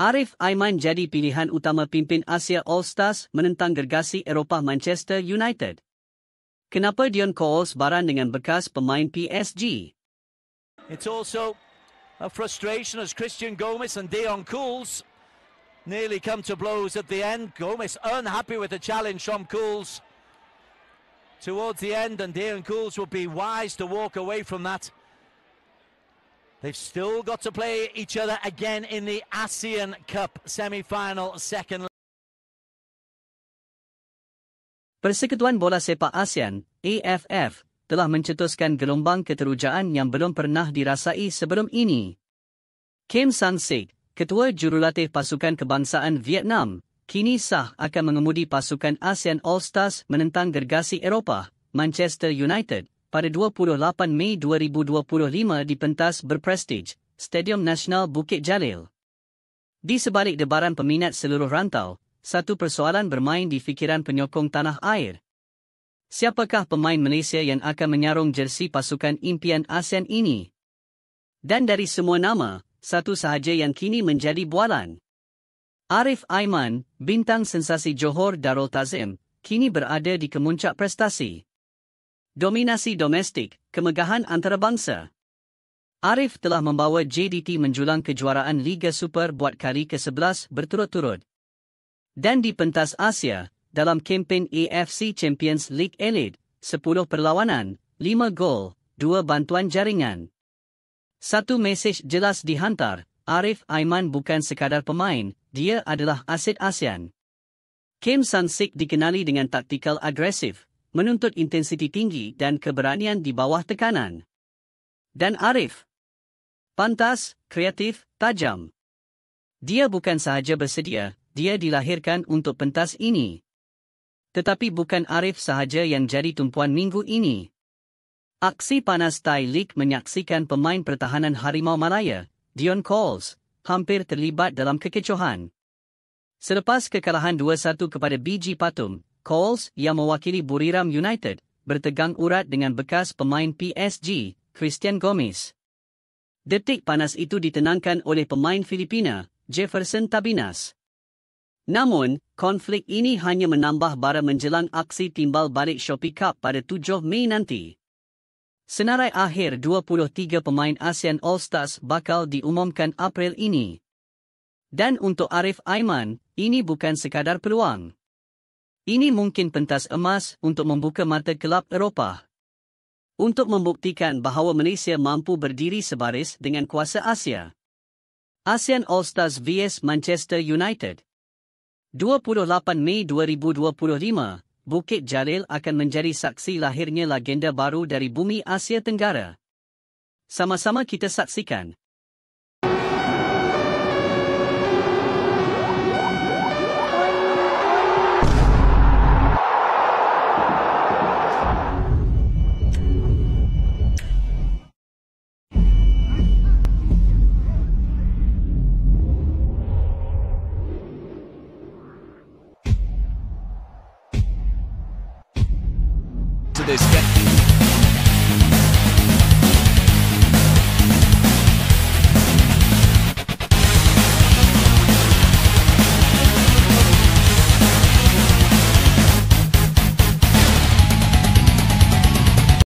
Arif Aiman jadi pilihan utama pimpin Asia All-Stars menentang gergasi Eropah Manchester United. Kenapa Dion Coles baran dengan bekas pemain PSG? It's also a frustration as Christian Gomez and Dion Coles nearly come to blows at the end. Gomez unhappy with the challenge from Coles towards the end, and Dion Coles would be wise to walk away from that. They've still got to play each other again in the ASEAN Cup semi-final second. Persekutuan Bola Sepak ASEAN, AFF, telah mencetuskan gelombang keterujaan yang belum pernah dirasai sebelum ini. Kim Sang-sik, Ketua Jurulatih Pasukan Kebangsaan Vietnam, kini sah akan mengemudi pasukan ASEAN All-Stars menentang gergasi Eropah, Manchester United, pada 28 Mei 2025 di pentas berprestij, Stadium Nasional Bukit Jalil. Di sebalik debaran peminat seluruh rantau, satu persoalan bermain di fikiran penyokong tanah air. Siapakah pemain Malaysia yang akan menyarung jersey pasukan impian ASEAN ini? Dan dari semua nama, satu sahaja yang kini menjadi bualan. Arif Aiman, bintang sensasi Johor Darul Ta'zim, kini berada di kemuncak prestasi. Dominasi domestik, kemegahan antarabangsa. Arif telah membawa JDT menjulang kejuaraan Liga Super buat kali ke-11 berturut-turut. Dan di pentas Asia, dalam kempen AFC Champions League Elite, 10 perlawanan, 5 gol, 2 bantuan jaringan. Satu mesej jelas dihantar, Arif Aiman bukan sekadar pemain, dia adalah aset ASEAN. Kim Sang-sik dikenali dengan taktikal agresif, menuntut intensiti tinggi dan keberanian di bawah tekanan. Dan Arif, pantas, kreatif, tajam. Dia bukan sahaja bersedia, dia dilahirkan untuk pentas ini. Tetapi bukan Arif sahaja yang jadi tumpuan minggu ini. Aksi panas Thai League menyaksikan pemain pertahanan Harimau Malaya, Dion Coles, hampir terlibat dalam kekecohan. Selepas kekalahan 2-1 kepada BG Patum, Coles yang mewakili Buriram United bertegang urat dengan bekas pemain PSG, Christian Gomez. Detik panas itu ditenangkan oleh pemain Filipina, Jefferson Tabinas. Namun, konflik ini hanya menambah bara menjelang aksi timbal balik Shopee Cup pada 7 Mei nanti. Senarai akhir 23 pemain ASEAN All-Stars bakal diumumkan April ini. Dan untuk Arif Aiman, ini bukan sekadar peluang. Ini mungkin pentas emas untuk membuka mata kelab Eropah. Untuk membuktikan bahawa Malaysia mampu berdiri sebaris dengan kuasa Asia. ASEAN All-Stars vs Manchester United. 28 Mei 2025, Bukit Jalil akan menjadi saksi lahirnya legenda baru dari bumi Asia Tenggara. Sama-sama kita saksikan.